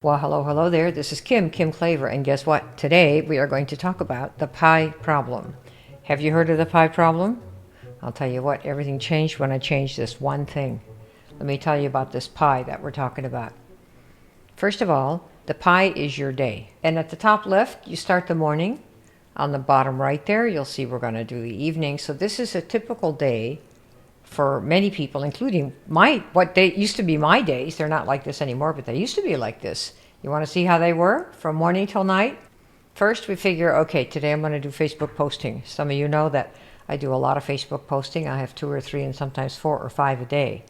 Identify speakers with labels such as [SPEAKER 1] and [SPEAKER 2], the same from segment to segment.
[SPEAKER 1] Well, hello there. This is Kim Klaver, and guess what? Today we are going to talk about the pie problem. Have you heard of the pie problem? I'll tell you what, everything changed when I changed this one thing. Let me tell you about this pie that we're talking about. First of all, the pie is your day. And at the top left, you start the morning. On the bottom right there, you'll see we're going to do the evening. So this is a typical day for many people, including what they used to be my days. They're not like this anymore, but they used to be like this. You want to see how they were from morning till night? First, we figure, okay, today I'm going to do Facebook posting. Some of you know that I do a lot of Facebook posting. I have 2 or 3 and sometimes 4 or 5 a day.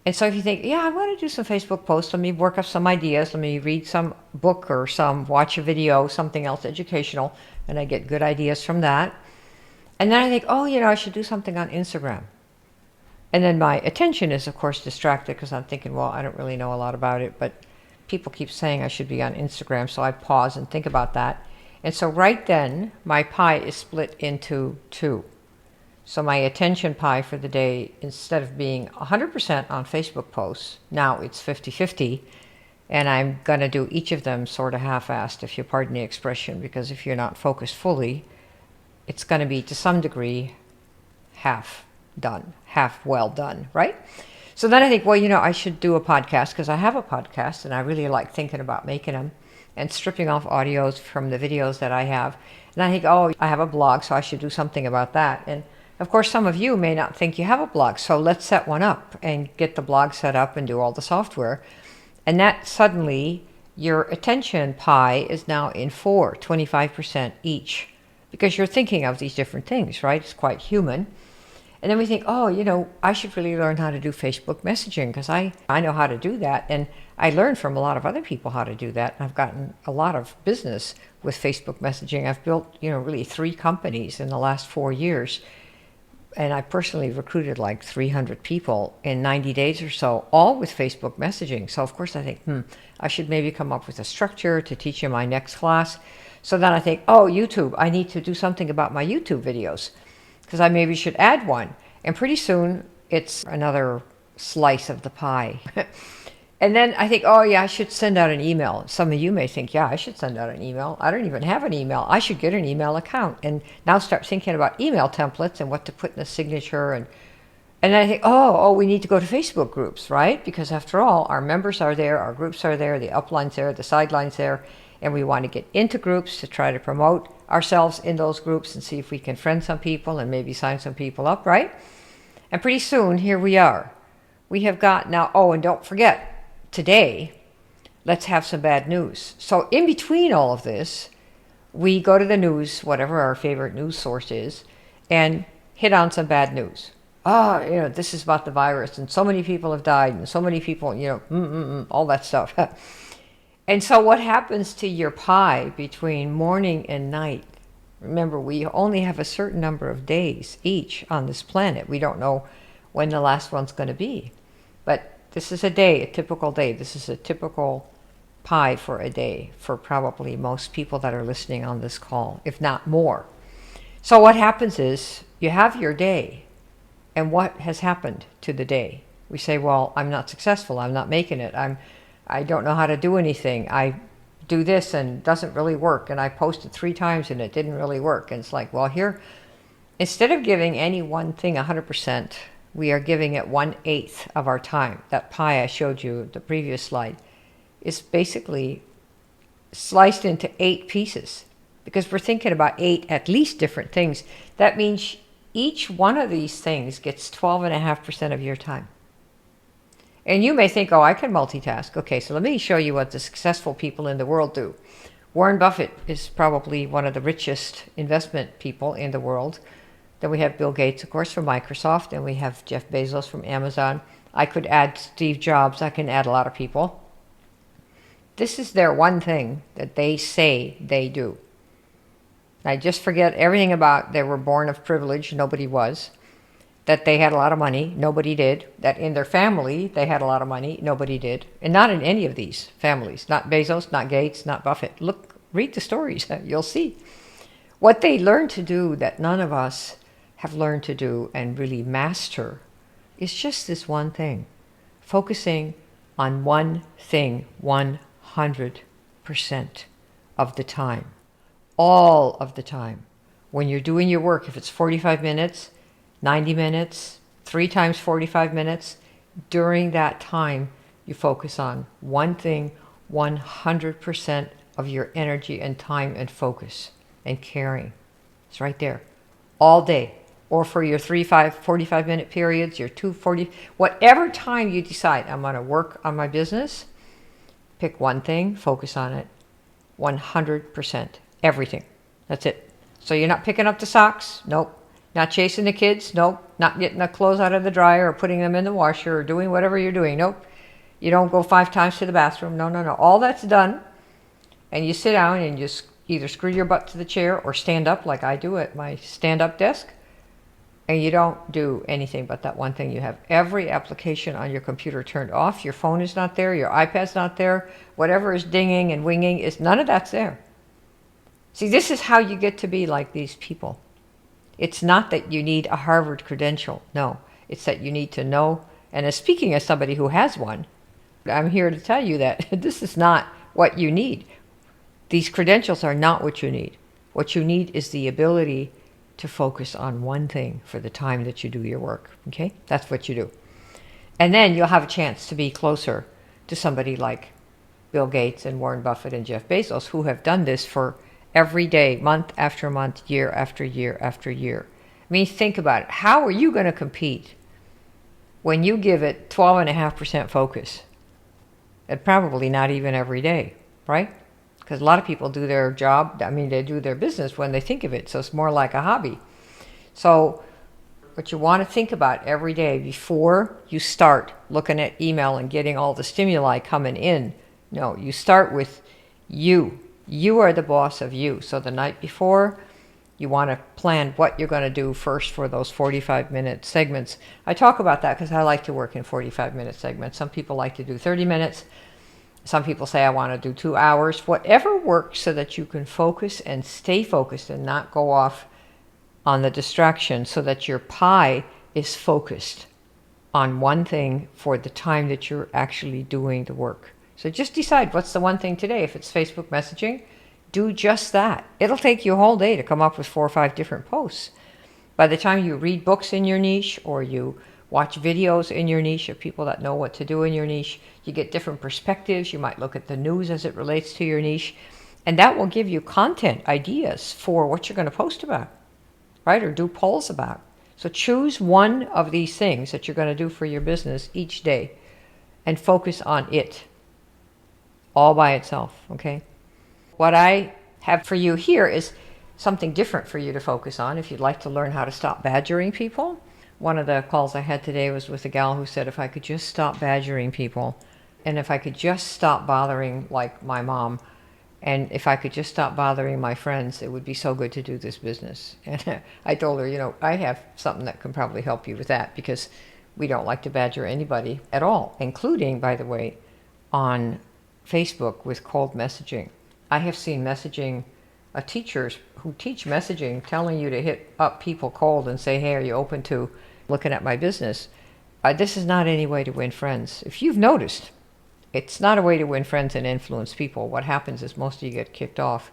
[SPEAKER 1] And so if you think, yeah, I want to do some Facebook posts, let me work up some ideas, let me read some book or watch a video, something else educational, and I get good ideas from that. And then I think, oh, I should do something on Instagram. And then my attention is, of course, distracted because I'm thinking, well, I don't really know a lot about it, but people keep saying I should be on Instagram, so I pause and think about that. And so right then, my pie is split into 2. So my attention pie for the day, instead of being 100% on Facebook posts, now it's 50-50, and I'm going to do each of them sort of half-assed, if you pardon the expression, because if you're not focused fully, it's going to be, to some degree, half done, half well done, right? So then I think, well, I should do a podcast because I have a podcast and I really like thinking about making them and stripping off audios from the videos that I have. And I think, oh, I have a blog, so I should do something about that. And of course, some of you may not think you have a blog, so let's set one up and get the blog set up and do all the software. And that suddenly, your attention pie is now in 4, 25% each, because you're thinking of these different things, right? It's quite human. And then we think, oh, I should really learn how to do Facebook messaging because I know how to do that. And I learned from a lot of other people how to do that. And I've gotten a lot of business with Facebook messaging. I've built, really 3 companies in the last 4 years. And I personally recruited like 300 people in 90 days or so, all with Facebook messaging. So of course I think, I should maybe come up with a structure to teach in my next class. So then I think, oh, YouTube, I need to do something about my YouTube videos, because I maybe should add one. And pretty soon, it's another slice of the pie. And then I think, oh yeah, I should send out an email. Some of you may think, yeah, I should send out an email. I don't even have an email. I should get an email account. And now start thinking about email templates and what to put in the signature. And then I think, oh, we need to go to Facebook groups, right? Because after all, our members are there, our groups are there, the uplines there, the sidelines there. And we want to get into groups to try to promote ourselves in those groups and see if we can friend some people and maybe sign some people up, right? And pretty soon, here we are. We have got now, and don't forget, today, let's have some bad news. So in between all of this, we go to the news, whatever our favorite news source is, and hit on some bad news. This is about the virus, and so many people have died, and so many people, all that stuff. And so what happens to your pie between morning and night? Remember, we only have a certain number of days each on this planet. We don't know when the last one's going to be. But this is a day, a typical day. This is a typical pie for a day for probably most people that are listening on this call, if not more. So what happens is you have your day, and what has happened to the day? We say, well, I'm not successful. I'm not making it. I don't know how to do anything. I do this and it doesn't really work. And I posted 3 times and it didn't really work. And it's like, well, here, instead of giving any one thing 100%, we are giving it 1/8 of our time. That pie I showed you, the previous slide, is basically sliced into 8 pieces because we're thinking about 8 at least different things. That means each one of these things gets 12.5% of your time. And you may think, I can multitask. Okay, so let me show you what the successful people in the world do. Warren Buffett is probably one of the richest investment people in the world. Then we have Bill Gates, of course, from Microsoft, and we have Jeff Bezos from Amazon. I could add Steve Jobs. I can add a lot of people. This is their one thing that they say they do. I just forget everything about they were born of privilege. Nobody was. That they had a lot of money, nobody did. That in their family, they had a lot of money, nobody did. And not in any of these families. Not Bezos, not Gates, not Buffett. Read the stories, you'll see. What they learned to do that none of us have learned to do and really master is just this one thing. Focusing on one thing, 100%. 100% of the time. All of the time. When you're doing your work, if it's 45 minutes, 90 minutes, 3 times 45 minutes, during that time, you focus on one thing, 100% of your energy and time and focus and caring. It's right there. All day. Or for your 45-minute periods, your 240, whatever time you decide, I'm going to work on my business, pick one thing, focus on it, 100%. Everything. That's it. So you're not picking up the socks? Nope. Not chasing the kids? Nope. Not getting the clothes out of the dryer or putting them in the washer or doing whatever you're doing? Nope. You don't go 5 times to the bathroom? No, no, no. All that's done. And you sit down and you either screw your butt to the chair or stand up like I do at my stand-up desk. And you don't do anything but that one thing. You have every application on your computer turned off. Your phone is not there. Your iPad's not there. Whatever is dinging and winging, none of that's there. See, this is how you get to be like these people. It's not that you need a Harvard credential. No, it's that you need to know. And speaking as somebody who has one, I'm here to tell you that this is not what you need. These credentials are not what you need. What you need is the ability to focus on one thing for the time that you do your work. Okay? That's what you do. And then you'll have a chance to be closer to somebody like Bill Gates and Warren Buffett and Jeff Bezos, who have done this for every day, month after month, year after year after year. I mean, think about it. How are you going to compete when you give it 12.5% focus? And probably not even every day, right? Because a lot of people do their job, they do their business when they think of it, so it's more like a hobby. So what you want to think about every day before you start looking at email and getting all the stimuli coming in, no, you start with you. You are the boss of you. So the night before, you want to plan what you're going to do first for those 45-minute segments. I talk about that because I like to work in 45-minute segments. Some people like to do 30 minutes. Some people say I want to do 2 hours. Whatever works so that you can focus and stay focused and not go off on the distraction, so that your pie is focused on one thing for the time that you're actually doing the work. So just decide what's the one thing today. If it's Facebook messaging, do just that. It'll take you a whole day to come up with 4 or 5 different posts. By the time you read books in your niche or you watch videos in your niche of people that know what to do in your niche, you get different perspectives. You might look at the news as it relates to your niche, and that will give you content ideas for what you're going to post about, right? Or do polls about. So choose one of these things that you're going to do for your business each day and focus on it all by itself, okay? What I have for you here is something different for you to focus on if you'd like to learn how to stop badgering people. One of the calls I had today was with a gal who said, if I could just stop badgering people, and if I could just stop bothering like my mom, and if I could just stop bothering my friends, it would be so good to do this business. And I told her, I have something that can probably help you with that, because we don't like to badger anybody at all, including, by the way, on Facebook with cold messaging. I have seen messaging, teachers who teach messaging telling you to hit up people cold and say, hey, are you open to looking at my business? This is not any way to win friends. If you've noticed, it's not a way to win friends and influence people. What happens is most of you get kicked off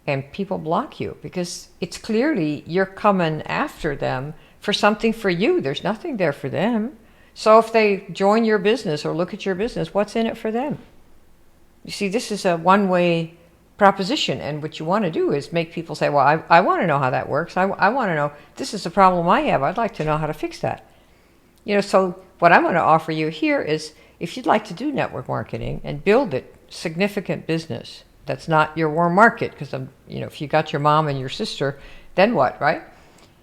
[SPEAKER 1] and people block you because it's clearly you're coming after them for something for you. There's nothing there for them. So if they join your business or look at your business, what's in it for them? You see, this is a one-way proposition, and what you want to do is make people say, well, I want to know how that works. I want to know, this is the problem I have. I'd like to know how to fix that. So what I'm going to offer you here is, if you'd like to do network marketing and build a significant business that's not your warm market, because if you got your mom and your sister, then what, right?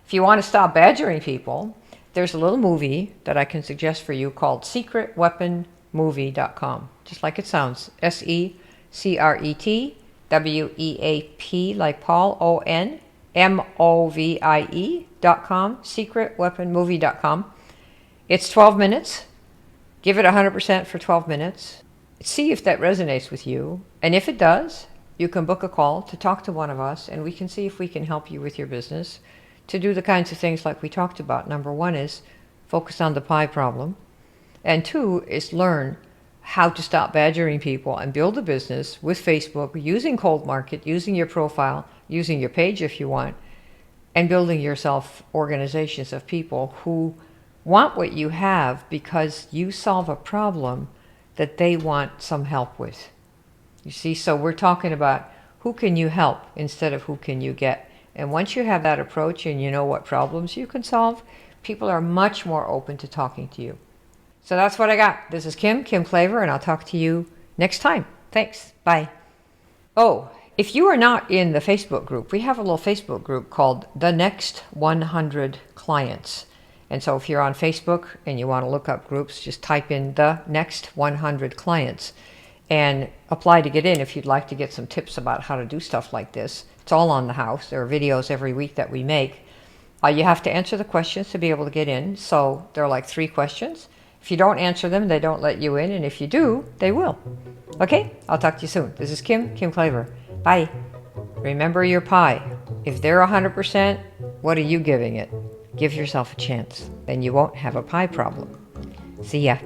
[SPEAKER 1] If you want to stop badgering people, there's a little movie that I can suggest for you called secretweaponmovie.com. Just like it sounds, SECRETWEAP, like Paul, ONMOVIE.com, secretweaponmovie.com. It's 12 minutes. Give it 100% for 12 minutes. See if that resonates with you. And if it does, you can book a call to talk to one of us, and we can see if we can help you with your business to do the kinds of things like we talked about. Number 1 is focus on the pie problem. And 2 is learn how to stop badgering people and build a business with Facebook using cold market, using your profile, using your page if you want, and building yourself organizations of people who want what you have because you solve a problem that they want some help with. You see, so we're talking about who can you help instead of who can you get. And once you have that approach and you know what problems you can solve, people are much more open to talking to you. So that's what I got. This is Kim Klaver, and I'll talk to you next time. Thanks. Bye. Oh, if you are not in the Facebook group, we have a little Facebook group called The Next 100 Clients. And so if you're on Facebook and you want to look up groups, just type in The Next 100 Clients and apply to get in if you'd like to get some tips about how to do stuff like this. It's all on the house. There are videos every week that we make. You have to answer the questions to be able to get in. So there are like 3 questions. If you don't answer them, they don't let you in. And if you do, they will. Okay? I'll talk to you soon. This is Kim Klaver. Bye. Remember your pie. If they're 100%, what are you giving it? Give yourself a chance. Then you won't have a pie problem. See ya.